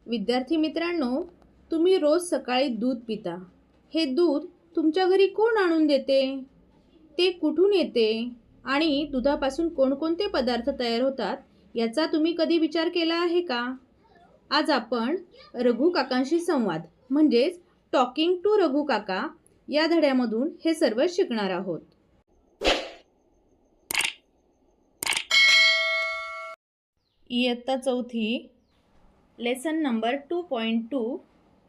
विद्यार्थी मित्रांनो, तुम्ही रोज सकाळी दूध पिता. हे दूध तुमच्या घरी कोण आणून देते? ते कुठून येते? आणि दुधापासून कोणकोणते पदार्थ तयार होतात याचा तुम्ही कधी विचार केला आहे का? आज आपण रघु काकांशी संवाद म्हणजेच टॉकिंग टू रघु काका या धड्यामधून हे सर्व शिकणार आहोत. इयत्ता चौथी lesson number 2.2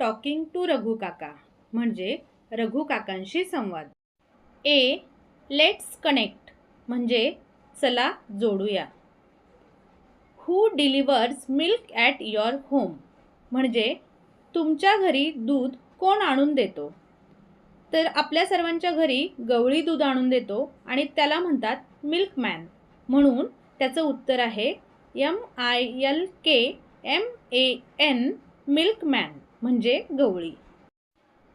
talking to Raghu काका म्हणजे रघु काकांशी संवाद. ए लेट्स कनेक्ट म्हणजे चला जोडूया. हू delivers milk at your home म्हणजे तुमच्या घरी दूध कोण आणून देतो? तर आपल्या सर्वांच्या घरी गवळी दूध आणून देतो आणि त्याला म्हणतात मिल्कमॅन. म्हणून त्याचं उत्तर आहे MILKMAN मिल्कमॅन म्हणजे गवळी.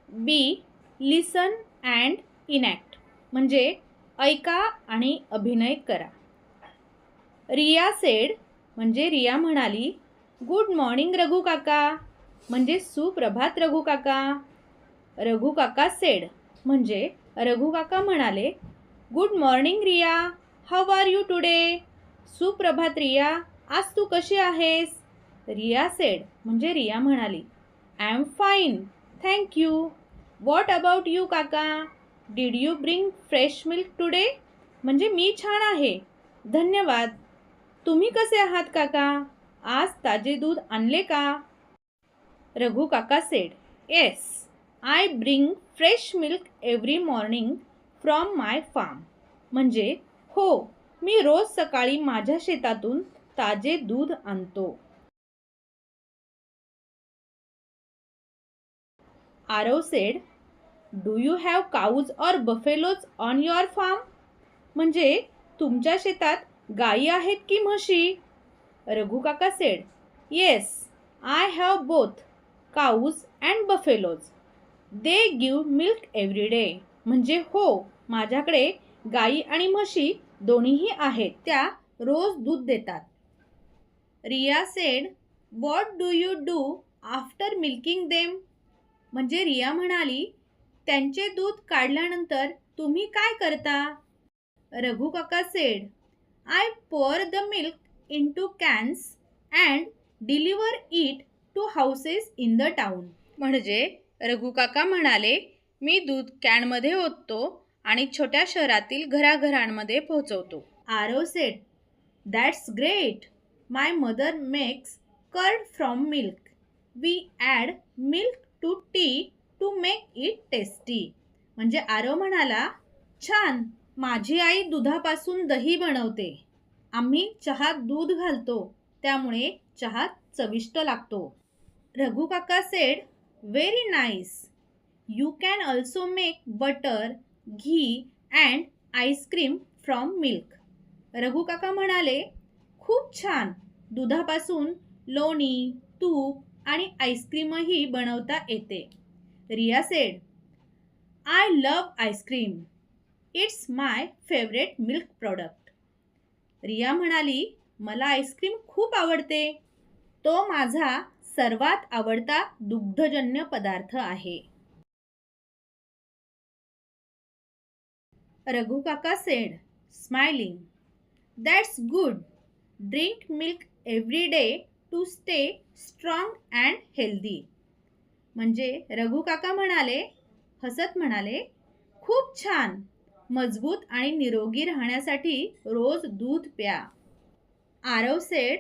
बी लिसन अँड इनॅक्ट म्हणजे ऐका आणि अभिनय करा. रिया सेड म्हणजे रिया म्हणाली गुड मॉर्निंग रघु काका म्हणजे सुप्रभात रघु काका. रघु काका सेड म्हणजे रघु काका म्हणाले good morning Riya, how are you today? सुप्रभात रिया, आज तू कशी आहेस? रिया सेड म्हणजे रिया म्हणाली I am fine thank you. What about you काका? Did you bring fresh milk today? म्हणजे मी छान आहे धन्यवाद. तुम्ही कसे आहात काका? आज ताजे दूध आणले का? रघु काका said yes, I bring fresh milk every morning from my farm म्हणजे हो, मी रोज सकाळी माझ्या शेतातून ताजे दूध आणतो. Aarav said do you have cows or buffaloes on your farm म्हणजे तुमच्या शेतात गायी आहेत की म्हशी? रघु काका said yes, I have both cows and buffaloes. They give milk every day म्हणजे हो, माझ्याकडे गायी आणि म्हशी दोन्हीही आहेत, त्या रोज दूध देतात. Riya said what do you do after milking them म्हणजे रिया म्हणाली त्यांचे दूध काढल्यानंतर तुम्ही काय करता? रघु काका said I pour the milk in two cans and deliver it to houses in the town म्हणजे रघु काका म्हणाले मी दूध कॅनमध्ये ओततो आणि छोट्या शहरातील घराघरांमध्ये पोहोचवतो. Aarav said that's great, my mother makes curd from milk. We add milk to tea to make it tasty म्हणजे आरव म्हणाला छान, माझी आई दुधापासून दही बनवते. आम्ही चहात दूध घालतो त्यामुळे चहा चविष्ट लागतो. रघु काका sed very nice, you can also make butter, ghee and ice cream from milk. Raghu काका म्हणाले खूप छान, दुधापासून लोणी, तूप आणि आईस्क्रीमही बनवता येते. Riya said I love ice cream, it's my favourite milk product. Riya म्हणाली मला आईस्क्रीम खूप आवडते, तो माझा सर्वात आवडता दुग्धजन्य पदार्थ आहे. रघु काका said smiling that's good, drink milk every day to stay strong and healthy म्हणजे रघु काका म्हणाले हसत म्हणाले खूप छान, मजबूत आणि निरोगी राहण्यासाठी रोज दूध प्या. आरव सेड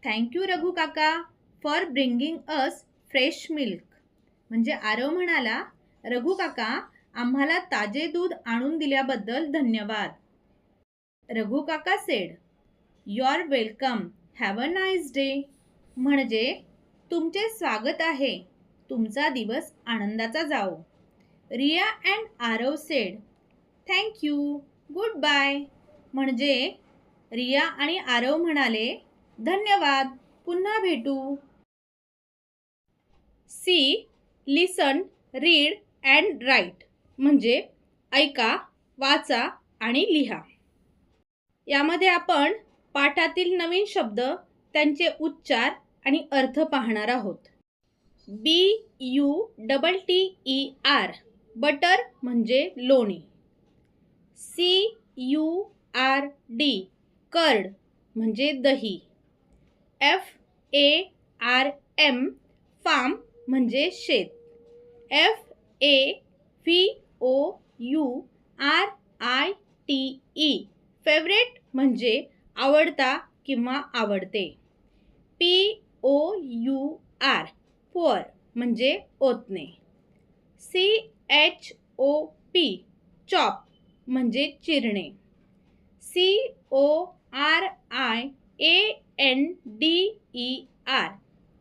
थँक्यू रघु काका for bringing us fresh milk म्हणजे आरव म्हणाला रघु काका आम्हाला ताजे दूध आणून दिल्याबद्दल धन्यवाद. रघु काका said you are welcome, have a nice day म्हणजे तुमचे स्वागत आहे, तुमचा दिवस आनंदाचा जाओ. Riya and Aarav said thank you, good bye म्हणजे रिया आणि आरव म्हणाले धन्यवाद, पुन्हा भेटू. See listen, read and write म्हणजे ऐका, वाचा आणि लिहा. यामध्ये आपण पाठातील नवीन शब्द, त्यांचे उच्चार आणि अर्थ पाहणार आहोत. BUTTER बटर म्हणजे लोणी. CURD कर्ड म्हणजे दही. FARM फार्म म्हणजे शेत. FAVOURITE फेवरेट म्हणजे आवडता किंवा आवडते. POUR पुअर म्हणजे ओतणे. CHOP चॉप म्हणजे चिरणे. CORIANDER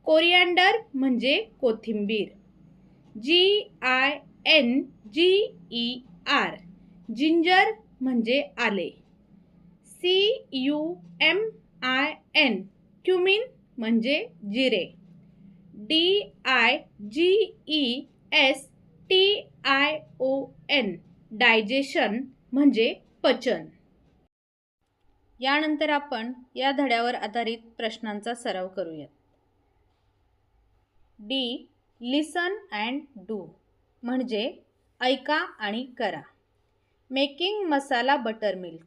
कोरिअँडर म्हणजे कोथिंबीर. GINGER जिंजर म्हणजे आले. CUMIN क्युमिन म्हणजे जिरे. DIGESTION डायजेशन म्हणजे पचन. यानंतर आपण या धड्यावर आधारित प्रश्नांचा सराव करूयात. डी. लिसन अँड डू म्हणजे ऐका आणि करा. मेकिंग मसाला बटरमिल्क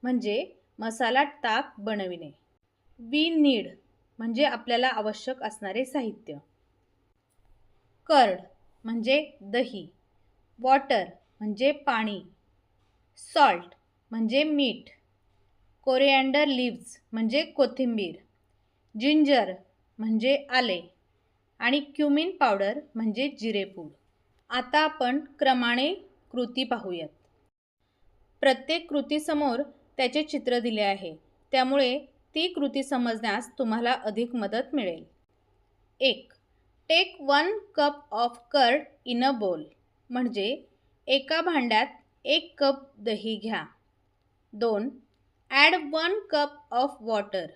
म्हणजे मसाला ताक बनविणे. वी नीड म्हणजे आपल्याला आवश्यक असणारे साहित्य. कर्ड म्हणजे दही. वॉटर म्हणजे पाणी. सॉल्ट म्हणजे मीठ. कोरिअँडर लीव्ज म्हणजे कोथिंबीर. जिंजर म्हणजे आले आणि क्युमिन पावडर म्हणजे जिरेपूड. आता आपण क्रमाने कृती पाहूयात. प्रत्येक कृतीसमोर त्याचे चित्र दिले आहे, त्यामुळे ती कृती समजण्यास तुम्हाला अधिक मदत मिळेल. 1. Take 1 cup of curd in a bowl म्हणजे एका भांड्यात 1 कप दही घ्या. 2. ॲड 1 कप ऑफ वॉटर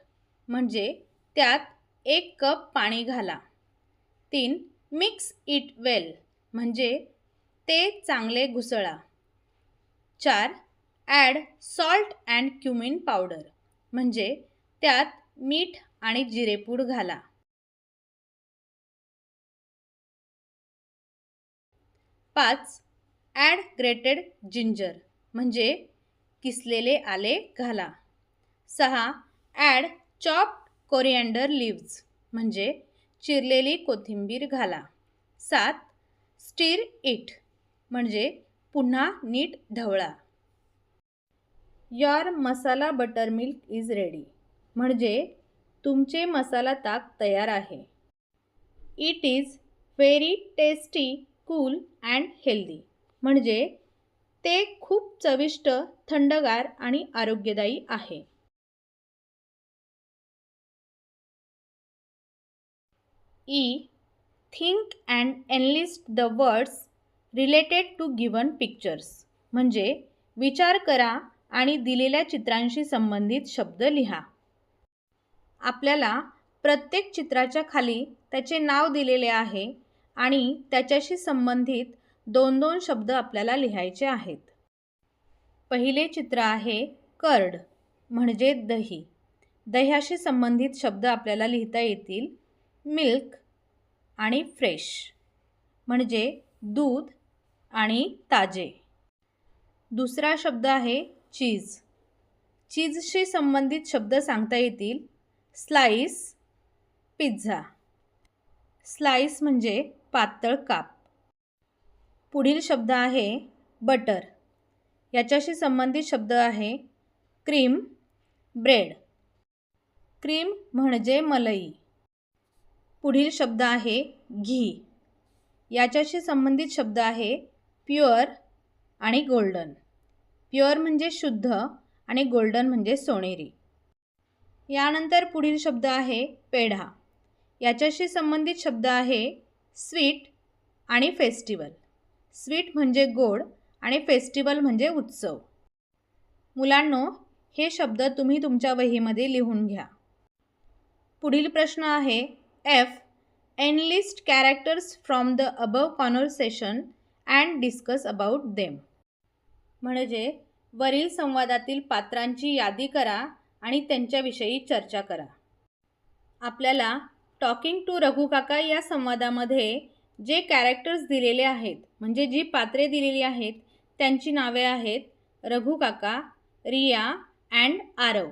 म्हणजे त्यात 1 कप पाणी घाला. 3. मिक्स इट वेल म्हणजे ते चांगले घुसळा. 4. Add salt and cumin powder म्हणजे त्यात मीठ आणि जिरेपूड घाला. 5. ॲड ग्रेटेड जिंजर म्हणजे किसलेले आले घाला. 6. ॲड चॉप्ड कोरिअँडर लीव्ज म्हणजे चिरलेली कोथिंबीर घाला. 7. स्टीर इट म्हणजे पुन्हा नीट ढवळा. Your masala buttermilk is ready म्हणजे तुमचे मसाला ताक तयार आहे. It is very tasty, cool and healthy म्हणजे ते खूप चविष्ट, थंडगार आणि आरोग्यदायी आहे. E. Think and enlist the words related to given pictures म्हणजे विचार करा आणि दिलेल्या चित्रांशी संबंधित शब्द लिहा. आपल्याला प्रत्येक चित्राच्या खाली त्याचे नाव दिलेले आहे आणि त्याच्याशी संबंधित 2-2 शब्द आपल्याला लिहायचे आहेत. पहिले चित्र आहे कर्ड म्हणजे दही. दह्याशी संबंधित शब्द आपल्याला लिहिता येतील. मिल्क आणि फ्रेश म्हणजे दूध आणि ताजे. दुसरा शब्द आहे चीज. चीजशी संबंधित शब्द सांगता येतील. Slice, pizza. स्लाइस म्हणजे पातळ काप. पुढील शब्द आहे बटर. याच्याशी संबंधित शब्द आहे क्रीम, ब्रेड. क्रीम म्हणजे मलाई. पुढील शब्द आहे घी. याच्याशी संबंधित शब्द आहे प्युअर आणि गोल्डन. प्युअर म्हणजे शुद्ध आणि गोल्डन म्हणजे सोनेरी. यानंतर पुढील शब्द आहे पेढा. याच्याशी संबंधित शब्द आहे स्वीट आणि फेस्टिवल. स्वीट म्हणजे गोड आणि फेस्टिवल म्हणजे उत्सव. मुलांनो, हे शब्द तुम्ही तुमच्या वहीमध्ये लिहून घ्या. पुढील प्रश्न आहे F. Enlist characters from the above conversation and discuss about them म्हणजे वरील संवादातील पात्रांची यादी करा आणि त्यांच्याविषयी चर्चा करा. आपल्याला टॉकिंग टू रघु काका या संवादामध्ये जे कॅरेक्टर्स दिलेले आहेत, म्हणजे जी पात्रे दिलेली आहेत, त्यांची नावे आहेत रघु काका, रिया अँड आरव.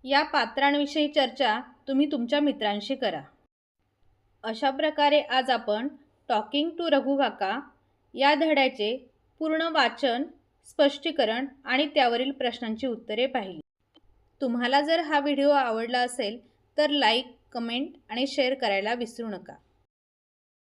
या पात्रांविषयी चर्चा तुम्ही तुमच्या मित्रांशी करा. अशा प्रकारे आज आपण टॉकिंग टू रघु काका या धड्याचे पूर्ण वाचन, स्पष्टीकरण आणि त्यावरील प्रश्नांची उत्तरे पाहिली. तुम्हाला जर हा व्हिडिओ आवडला असेल तर लाईक, कमेंट आणि शेअर करायला विसरू नका.